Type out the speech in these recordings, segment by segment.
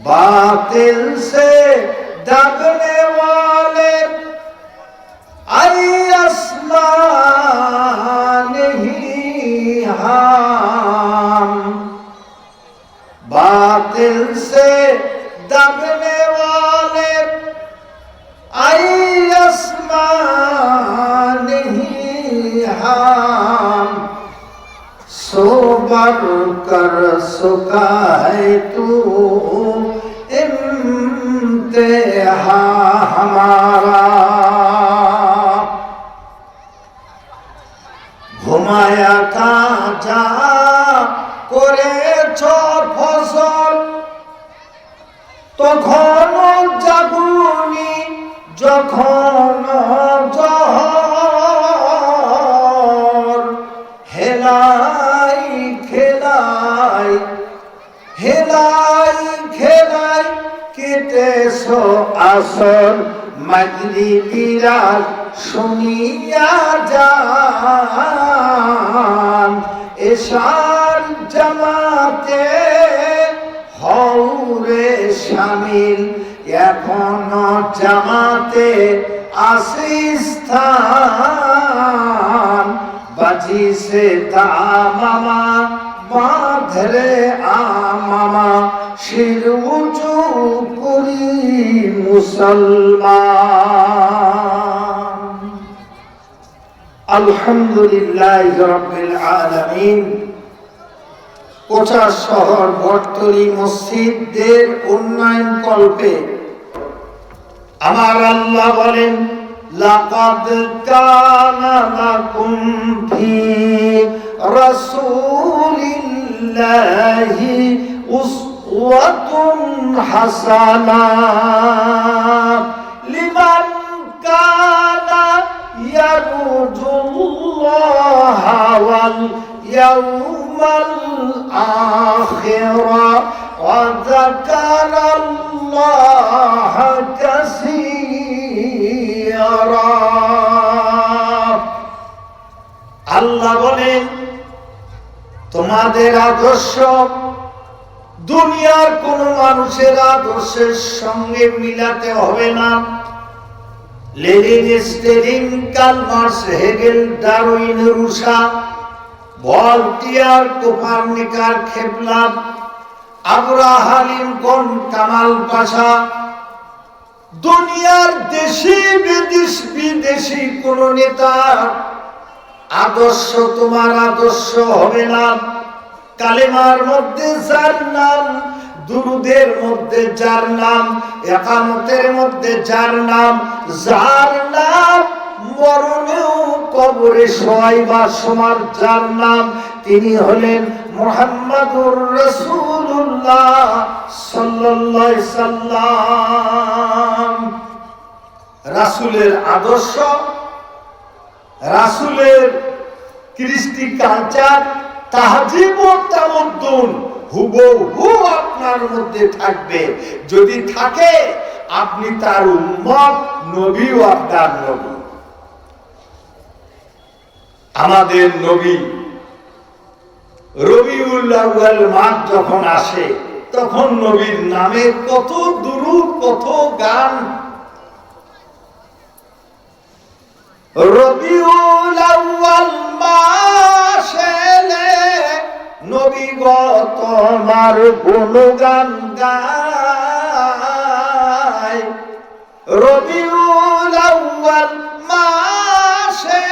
बातिल से दबने वाले आई आसमान ही हम, बातिल से दबने वाले आई आसमान ही हम, सोबर कर सुका है तू इम्तिहा हमारा, ঘুমায়া কাজা করেছ ফসল, তখন জাগুনি যখন জহর, হেলাই খেলাই হেলাই খেলাই কেটেছ আসর, মাগরিবিরা শুনিয়া যান, এশার জামাতে হৌরে শামিল, এখনো জামাতে আসি স্থান, বাজিছে তামামা বাঁধরে আমামা, শির উঁচু করি মুসলমান। আলহামদুলিল্লাহ রাব্বিল আলামিন। কোচা শহর বটতলী মসজিদদের উন্নয়ন কল্পে আমার আল্লাহ বলেন, লাকাদ কানা লাকুম ফি রাসূলিল্লাহি উসওয়াতুন হাসানাহ লিমান কানা ইয়ারজুল্লাহা ওয়াল ইয়াউমাল আখিরা ওয়া যাকারাল্লাহা কাসীরা। আল্লাহ বলেন, তোমাদের আদর্শ দুনিয়ার কোন মানুষের আদর্শের সঙ্গে মিলাতে হবে না। Lenin, Stalin, Karl Marx, Hegel, Darwin, Rousseau, Voltaire, Copernicus, Kepler, Abraham Lincoln, Kemal Pasha, দুনিয়ার দেশি বিদেশি কোন নেতা আদর্শ তোমার আদর্শ হবে না। কালেমার মধ্যে যার নাম, দুরুদের মধ্যে যার নাম, একামতের মধ্যে যার নাম, যার নাম মরণেও কবরে শোয়াইবা সময় যার নাম, তিনি হলেন মুহাম্মাদুর রাসূলুল্লাহ সাল্লাল্লাহু আলাইহি সাল্লাম। রাসূলের আদর্শ, রাসূলের কৃষ্টি কালচার, তাহজিব ও তামাদ্দুন হুবহু আপনার মধ্যে থাকবে। যদি থাকে আপনি তার উম্মত, নবী ও আপনার নবী। আমাদের নবী রবিউল আউয়াল মাস যখন আসে তখন নবীর নামে কত দুরূদ, কত গান। রবিউল আউয়াল মাসে নবী গো তোমার গুণগান গায়। রবিউল আউয়াল মাসে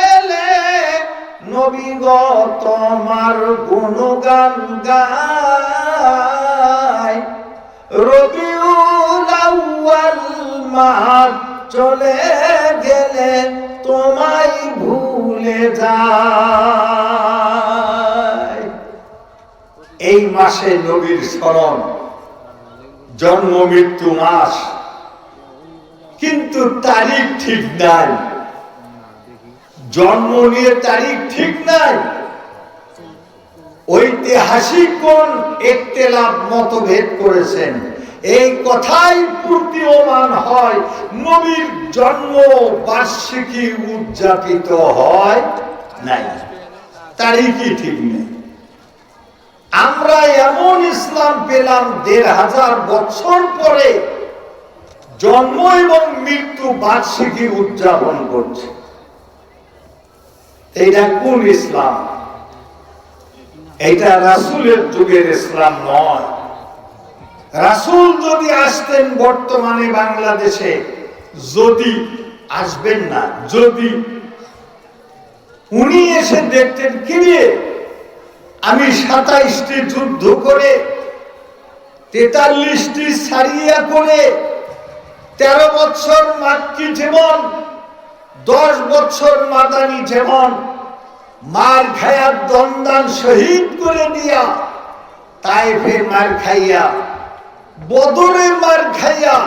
নবী গো তোমার গুণগান গায়। রবিউল আউয়াল মাস চলে গেলে তোমায় ভুলে যায়। এই মাসে নবীর স্মরণ, জন্ম মৃত্যু মাস, কিন্তু তারিখ ঠিক নাই। জন্ম নিয়ে তারিখ ঠিক নাই। ঐতিহাসিক কোন ইখতিলাফ মতভেদ করেছেন। এই কথাই প্রতীয়মান হয় নবীর জন্ম বার্ষিকী উদযাপিত হয় নাই, তারিখই ঠিক নেই। আমরা এমন ইসলাম পেলাম ১৫০০ বছর পরে জন্ম এবং মৃত্যু বার্ষিকী উদযাপন করছে। এটা কোন ইসলাম? এটা রাসূলের যুগের ইসলাম নয়। রাসূল যদি আসতেন বর্তমানে বাংলাদেশে, যদি আসবেন না, যদি উনি এসে দেখতেন, কিরে আমি ২৭টি যুদ্ধ করে ৪৩টি সারিয়া করে ১৩ বছর মাক্কি জীবন, ১০ বছর মাদানী জীবন, মার খায়া দন্দান শহীদ করে দিয়া, তাইফে মার খাইয়া, বদরে মার খাইয়া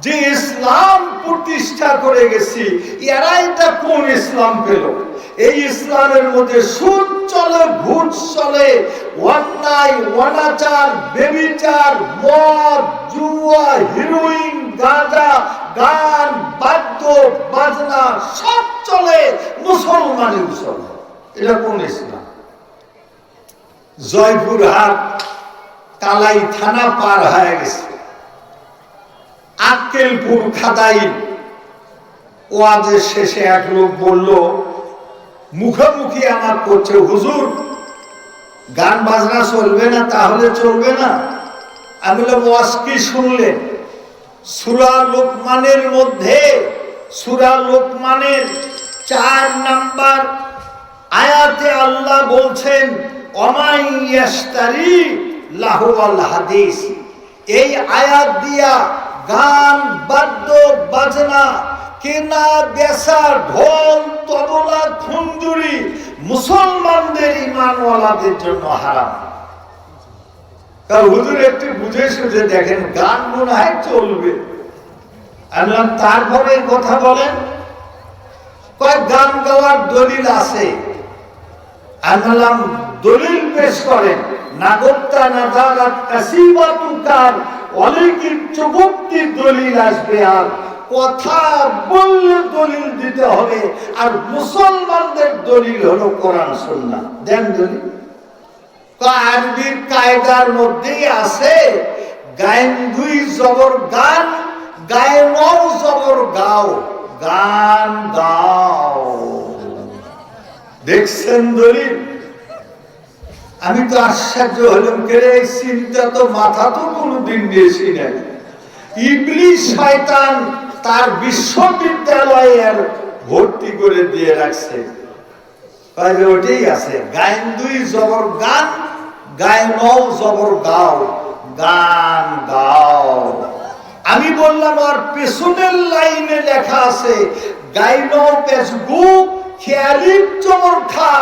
যে ইসলাম প্রতিষ্ঠা করে গেছি, এরা এটা কোন ইসলাম পেল? এই ইসলামের মধ্যে সুদ চলে, ঘুষ চলে, অন্যায়, অনাচার, বেবিচার, মদ, জুয়া, হিরোইন, গাঁজা, গান, বাদ্য বাজনা সব চলে, মুসলমানের চলে। এটা কোন ইসলাম? জয়পুরহাট কালাই থানা পার হয়ে গেছে, আক্কেলপুর খাদাই ওয়াজের শেষে এক লোক বলল, মুখোমুখি আমার করছে, হুজুর গান বাজনা চলবে না? তাহলে চলবে না। আমি বললাম, ওয়াজ কি শুনলেন? সূরা লোকমানের মধ্যে, সূরা লোকমানের ৪ নাম্বার আয়াতে আল্লাহ বলছেন, ওমাই ইয়াশতারি লাহুল হাদিস। এই আয়াত দিয়া গান, বাদ্য বাজনা, কেনা বেচা, ঢোল, তবলা, খুঞ্জুরি মুসলমানদের ঈমানওয়ালাদের জন্য হারাম। কারণ হুজুর একটু বুঝে সুঝে দেখেন, গান মনে হয় চলবে। আমি বললাম, তারপরে কথা বলেন। কয়েক গান গাওয়ার দলিল আছে। আমি বললাম, দলিল পেশ করেন। নাগত্তা নাজারাত কাসিবাতুকার অলিখিত চুক্তির দলিল আসবে, আর কথা বললে দলিল দিতে হবে। আর মুসলমানদের দলিল হলো কোরআন সুন্নাহ। দেন দলিল। আরবির কায়দার মধ্যেই আছে, গায়েন দুই জবর গান, গায়েনও জবর গাও, গান গাও। দেখছেন দলিল? আমি তো আশ্চর্য হলাম, কেরে এই চিন্তা তো মাথা তো কোনোদিন দিয়েছি নাই। ইবলিস শয়তান তার বিশ্ববিদ্যালয়ের ভর্তি করে দিয়ে রাখছে, ওটাই আছে, গায়েন দুই জবর গান, গায়েনও জবর গাও, গান গাও। আমি বললাম, আর পেছনের লাইনে লেখা আছে, গাইনও পেশ গু, খেয়ালির জবর খা,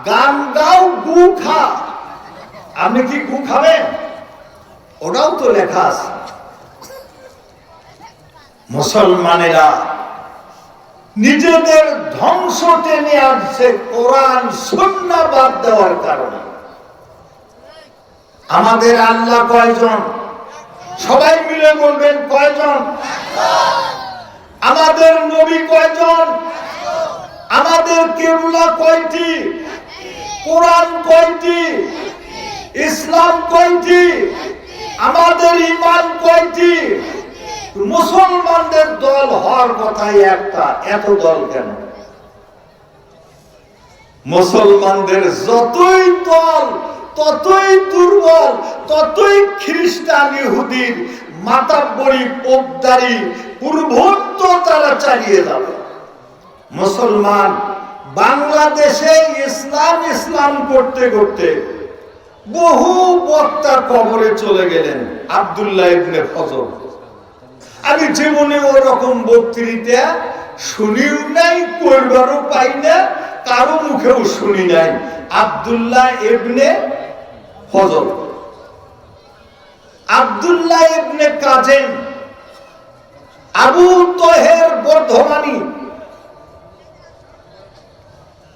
গান গাও গু খা। আপনি কি গু খাবেন? ওটাও তো লেখা আছে। মুসলমানেরা নিজেদের ধ্বংস টেনে আনছে কোরআন সুন্নাহ বাদ দেওয়ার কারণে। আমাদের আল্লাহ কয়জন? সবাই মিলে বলবেন, কয়জন? আমাদের নবী কয়জন? আমাদের কিবলা কয়টি? কোরআন কয়টি? ইসলাম কয়টি? আমাদের ঈমান কয়টি? মুসলমানদের দল হওয়ার কথাই একটা, এত দল কেন? মুসলমানদের যতই দল ততই দুর্বল, ততই খ্রিস্টান ইহুদির মাতাব্বরি পোপদারি পূর্বত্ব তারা চালিয়ে যাবে। মুসলমান বাংলাদেশে ইসলাম ইসলাম করতে করতে বহু বক্তা কবরে চলে গেলেন। আব্দুল্লাহ ইবনে ফজল, আমি জীবনে ওরকম বক্তৃতা শুনিও নাই, করবারও পাই না, কারো মুখেও শুনি নাই। আব্দুল্লাহ ইবনে ফজল, আব্দুল্লাহ ইবনে কাজেম, আবু তহের বর্ধমানী,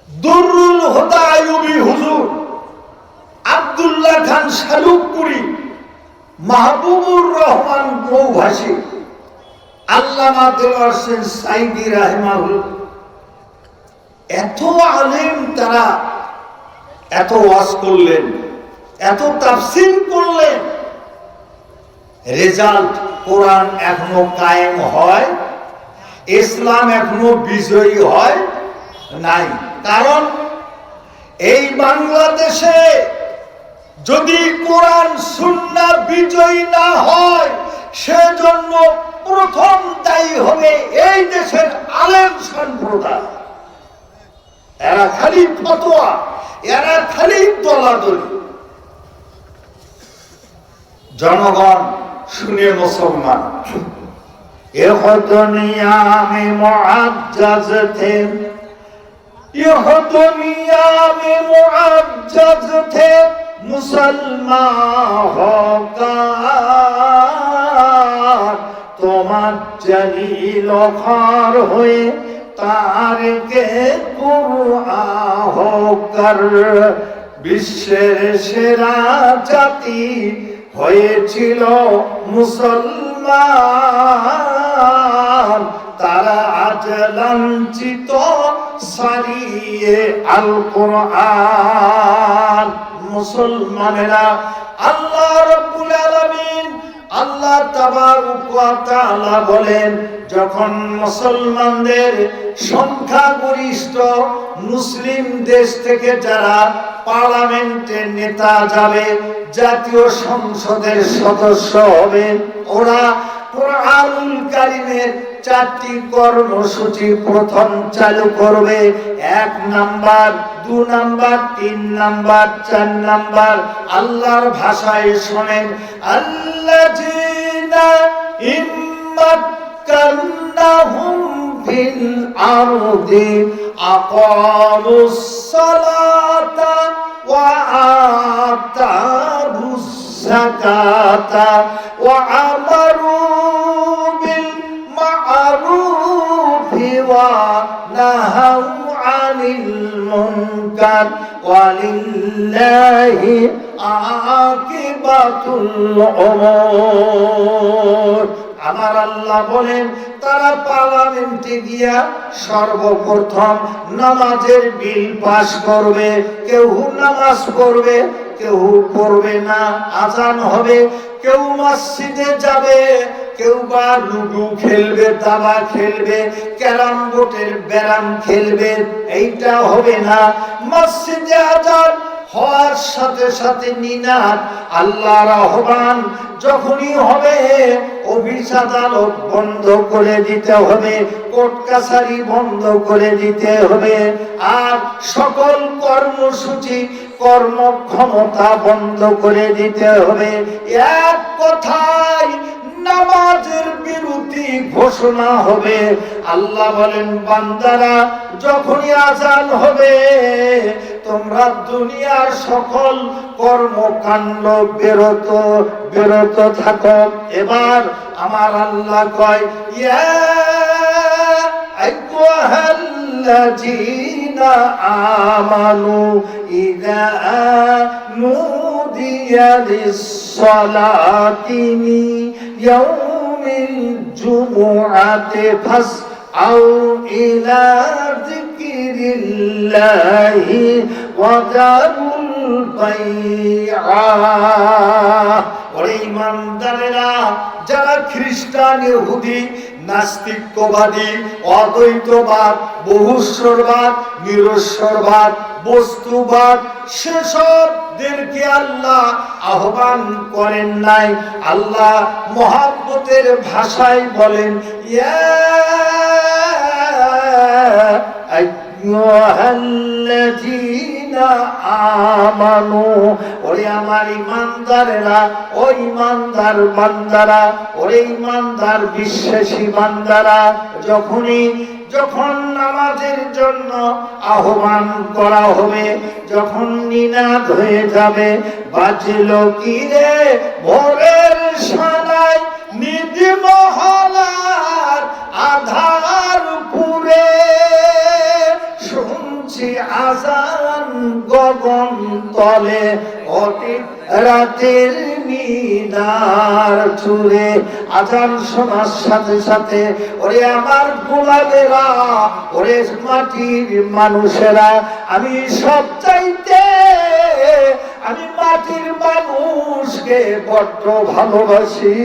দুরুল হুদা আইয়ুবী হুজুর, আব্দুল্লাহ খান শালুকপুরি, মাহবুবুর রহমান মৌভাসী, আল্লামা দেওয়ার হোসেন সাইদি রাহিমাহুল্লাহ, এত আলেম তারা এত ওয়াজ করলেন। এত তাফসীর করলেন, রেজাল্ট কোরআন এখনো কায়েম হয়, ইসলাম এখনো বিজয়ী হয় নাই। কারণ এই বাংলাদেশে যদি কোরআন সুন্নাহ বিজয়ী না হয়, সেজন্য প্রথম দায়ী হবে এই দেশের আলেম সম্প্রদায়। এরা খালি ফতোয়া, এরা খালি দলাদলি। জনগণ শুনে মুসলমান, এ দুনিয়া মে মুআজ্জাজ থে, ये दुनिया में मुअज्जज थे मुसलमान होकर, তোমার জলিল খার হয়ে তারকে কুরআন হোকর, বিশ্বের সেরা জাতি হয়েছিল মুসলমান। তারা আজ লাঞ্ছিত সারিয়ে আল কোরআন। মুসলমানেরা, আল্লাহ রাব্বুল আলামিন আল্লাহ তাবারক ওয়া তাআলা বলেন, যখন মুসলমানদের সংখ্যাগরিষ্ঠ মুসলিম দেশ থেকে যারা পার্লামেন্টের নেতা যাবে, জাতীয় সংসদের সদস্য হবে, ওরা কোরআনুল কারীমের 4টি কর্মসূচি প্রথম চালু করবে। 1 নাম্বার, 2 নাম্বার, 3 নাম্বার, 4 নাম্বার। আল্লাহর ভাষায় শোনেন, আল্লাযীনা ইম্মাক্কান্নাহুম ফিল আরদি আকামুস সালাতা ওয়া আতাবুস যাকাতা ওয়া আমারু ونهوا عن المنكر ولله عاقبة الأمور। আমার আল্লাহ বলেন, তারা পার্লামেন্টে গিয়া সর্বপ্রথম নামাজের বিল পাস করবে। কেউ নামাজ পড়বে, কেউ পড়বে না। আজান হবে, কেউ মসজিদে যাবে, কেউ বা লুডু খেলবে, দাবা খেলবে, ক্যারাম বোর্ডের ব্যারাম খেলবে। এইটা হবে না। মসজিদে আজান হওয়ার সাথে সাথে নিনাদ, আল্লাহর আহ্বান যখনই হবে, অফিস আদালত বন্ধ করে দিতে হবে, কোর্ট কাছারি বন্ধ করে দিতে হবে, আর সকল কর্মসূচি কর্মক্ষমতা বন্ধ করে দিতে হবে। এক কথায় নামাজের বিরতি ঘোষণা হবে। আল্লাহ বলেন, বান্দারা, যখনই আযান হবে তোমরা দুনিয়ার সকল কর্মকাণ্ড বিরত থাকো। এবার আমার আল্লাহ কয়, ইয়া আইয়ুহাল্লাযীনা আমানু ইযা নুদিয়া লিস-সালাতি মিন ইয়াউমিল জুমুআতি ফাসআউ ইলা যিকরিল্লাহি ওয়া যারুল বাইআ। ওরে ঈমানদারেরা, যারা খ্রিস্টান, ইহুদি, নাস্তিকবাদী, অদ্বৈতবাদ, বহুশ্বরবাদ, নিরশ্বরবাদ, বস্তুবাদ, সেসবদেরকে আল্লাহ আহ্বান করেন নাই। আল্লাহ মহব্বতের ভাষায় বলেন, ইয়া আইয়ুহাল্লাযীনা আমানু, ওরে আমার ঈমানদারেরা, ও ঈমানদার বান্দারা, ওরে ঈমানদার বিশ্বাসী বান্দারা, যখন নামাজের জন্য আহ্বান করা হবে, যখন নিনাদ হয়ে যাবে, বাজলো কি রে ভোরের সানাই নিদিমহলার আধার পুরে, শুনছি আজান গগন তলে অতীত রাতের মিনার চুরে। আজান শোনার সাথে সাথে ওরে আমার গোলামেরা, ওরে মাটির মানুষেরা, আমি সব চাইতে আমি মাটির মানুষকে বড্ড ভালোবাসি।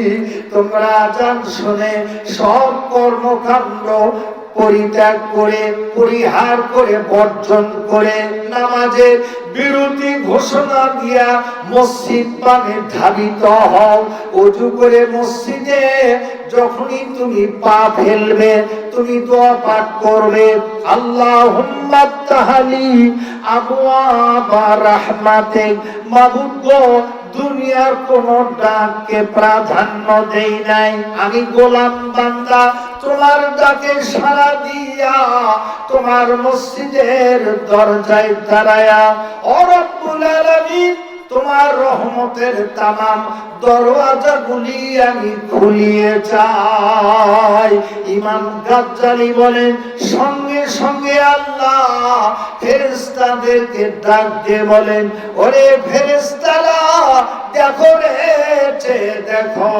তোমরা আজান শুনে সব কর্মকাণ্ড পরিত্যাগ করে, পরিহার করে, বর্জন করে নামাজের বিরতি ঘোষণা দিয়া মসজিদ পানে ধাবিত হও। ওযু করে মসজিদে যখনই তুমি পা ফেলবে, তুমি দোয়া পাঠ করবে, আল্লাহুম্মা তাহালি আবওয়াবা রাহমাতিক। মাবুদ গো, দুনিয়ার কোন ডাককে প্রাধান্য দেই নাই, আমি গোলাম বান্দা তোমার ডাকে সাড়া দিয়া তোমার মসজিদের দরজায় দাঁড়ায়া ও রব্বুল আলামিন তোমার রহমতের তামাম দরওয়াজাগুলি আমি খুলিয়ে চাই। ইমাম গাজ্জালি বলেন, সঙ্গে সঙ্গে আল্লাহ ফেরেশতাদেরকে ডাক দিয়ে বলেন, ওরে ফেরেশতারা দেখো রে, দেখো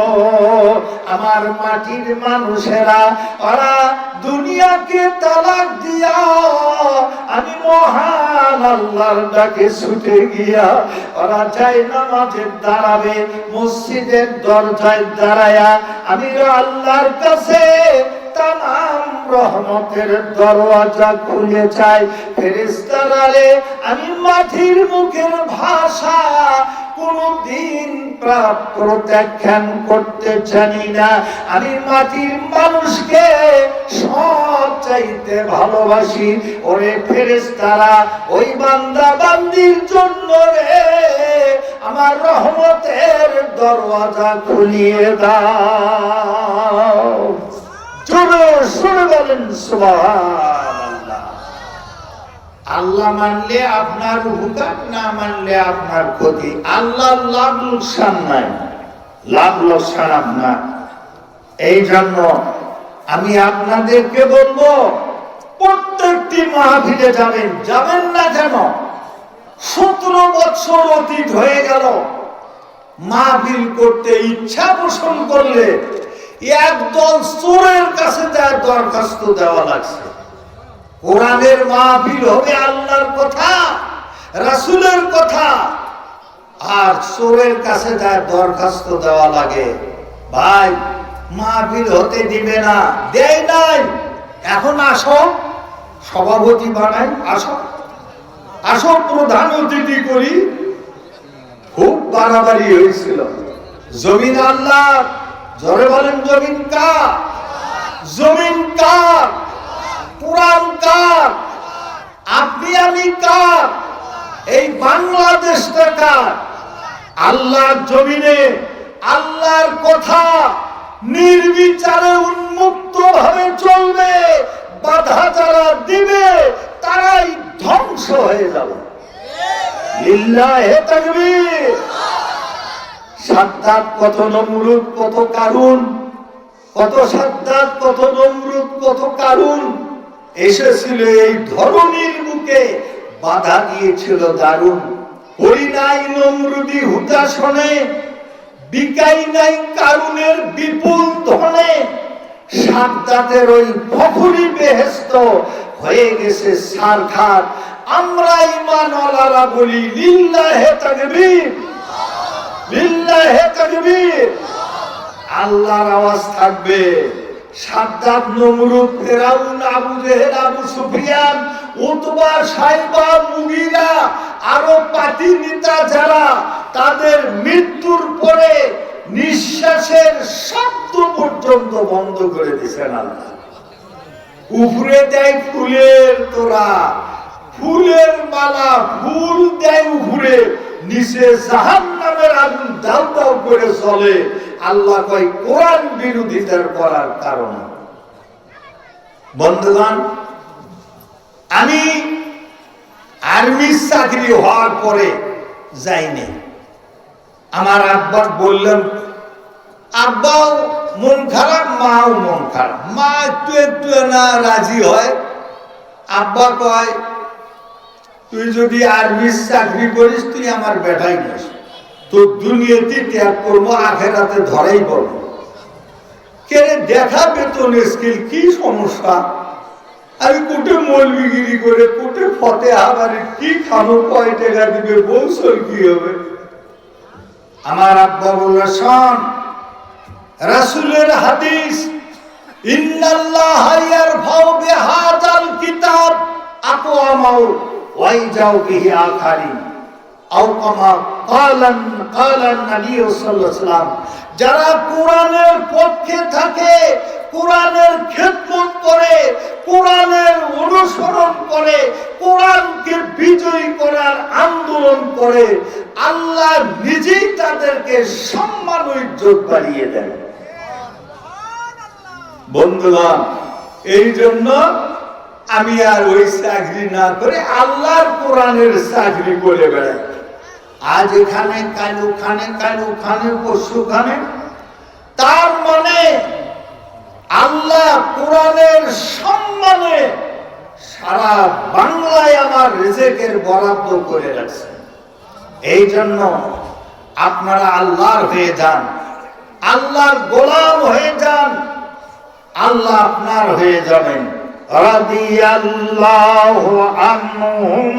আমার মাটির মানুষেরা, ওরা দুনিয়াকে তালাক দিয়া আমি মহান আল্লাহর ডাকে ছুটে গিয়া ওরা চাই নামাজে দাঁড়াবে, মসজিদের দরজায় দাঁড়ায়া আমি আল্লাহর কাছে তামাম রহমতের দরওয়াজা খুলে চাই। ফেরেশতারা রে, আমি মাটির মুখের ভাষা কোনদিন প্রত্যাখ্যান করতে জানি না। আমি মাটির মানুষকে সব চাইতে ভালোবাসি। ওরে ফেরেশতারা, ওই বান্দা বান্দির জন্য রে আমার রহমতের দরওয়াজা খুলিয়ে দাও। জোরে শুনে বলেন সুবহানাল্লাহ। আল্লাহ মানলে আপনার উপকার, না মানলে আপনার ক্ষতি। আল্লাহ লাভ লোকসান নাই, লাভ লোকসান আপনার। এই জন্য আমি আপনাদেরকে বলবো, প্রত্যেকটি মাহফিলে যাবেন, যাবেন না কেন? 17 বছর অতীত হয়ে গেল, মাহফিল করতে ইচ্ছা পোষণ করলে একদল চোরের কাছে তার দরখাস্ত দেওয়া লাগছে। কোরআনের মাহফিল হবে আল্লাহর কথা, রাসূলের কথা, আর চোরের কাছে তার দরখাস্ত দেওয়া লাগে। ভাই, মাহফিল হতে দিবে না, দেয় নাই। এখন আসো, সভাপতি বানাই, আসো আসো, প্রধান অতিথি করি। খুব বাড়াবাড়ি হয়েছিল। জমিন আল্লাহ, জোরে বলেন জমিন কার? জমিন কার? কুরআন কার? আপনি আমি কার? এই বাংলাদেশটা কার? আল্লাহর জমিনে আল্লাহর কথা নির্বিচারে উন্মুক্ত ভাবে চলবে। বাধা যারা দিবে তারাই ধ্বংস হয়ে যাবে। লিল্লাহে তাকবীর। সাদ্দাত কত, নমরুদ কত, কারুন কত। সাদ্দাত কত, নমরুদ কত, কারুন এসেছিল এই ধরনীর বুকে, বাধা দিয়েছিল দারুণ। হরি নাই নমরুদি হুতাশনে, বিকাই নাই কারুনের বিপুল ধনে। সাদ্দাতের ওই ফখরি বেহেশত হয়ে গেছে সারখার। আমরা ঈমানওয়ালারা বলি লিল্লাহে তাকবীর, লিল্লাহে তাকবীর। আল্লাহর আওয়াজ থাকবে। সাদ্দাত, নমরুদ, ফেরাউন, আবু জেহেল, আবু সুফিয়ান, উতবা, সাইবা, মুগীরা, আরো পাতি নেতা যারা, তাদের মৃত্যুর পরে নিঃশ্বাসের শব্দ পর্যন্ত বন্ধ করে দিয়েছেন আল্লাহ। উপরে দেয় ফুলের তোরা, ফুলের মালা, ফুল দেয় উপরে, নিচে জাহান্নামের আগুন দাউ দাউ করে চলে। আল্লাহ কয় কোরআন বিরোধিতার করার কারণে। বন্ধুগণ, আমি আর্মির চাকরি হওয়ার পরে যাইনি। আমার আব্বা বললেন, আব্বাও মন খারাপ, মাও মন খারাপ। মা একটু একটু না রাজি হয়। আব্বা কয়, তুই যদি আর্মির চাকরি করিস, তুই আমার বেটাই নিস, তো দুনিয়াতে ত্যাগ করবো, আখেরাতে ধরাই পড়বো। কে দেখা বেতন স্কিল, কি সমস্যা? আমি কোটে মৌলবিগিরি করে, কোটে ফতে আবারে কি খাবো, কয় টাকা দিবে, বলছল কি হবে? আমার আব্বা বলল, শোন, রাসূলের হাদিস, ইন্নাল্লাহা ইয়ারফাউ বিহাযাল কিতাব আকওয়ামাউ ওয়া ইয়াজাউ বিহি আখারিন আও কামা ক্বালান নবী সাল্লাল্লাহু আলাইহি ওয়াসাল্লাম। যারা কোরআনের পক্ষে থাকে, কোরআনের খেদমত করে, কোরআনের অনুসরণ করে, কোরআনকে বিজয়ী করার আন্দোলন করে, আল্লাহ নিজেই তাদেরকে সম্মান ও ইজ্জত বাড়িয়ে দেন। বন্ধুগণ, এই জন্য আমি আর ওই চাকরি না করে আল্লাহর কোরআনের চাকরি করে বেড়াই। আজ এখানে, কাল ওখানে, কাল ওখানে, পরশু ওখানে। তার মানে আল্লাহ কোরআনের সম্মানে সারা বাংলায় আমার রিজিকের বরাদ্দ করে রাখছে। এই জন্য আপনারা আল্লাহর হয়ে যান, আল্লাহর গোলাম হয়ে যান, আল্লাহ আপনার হয়ে যাবেন। রাদিয়াল্লাহু আনহুম।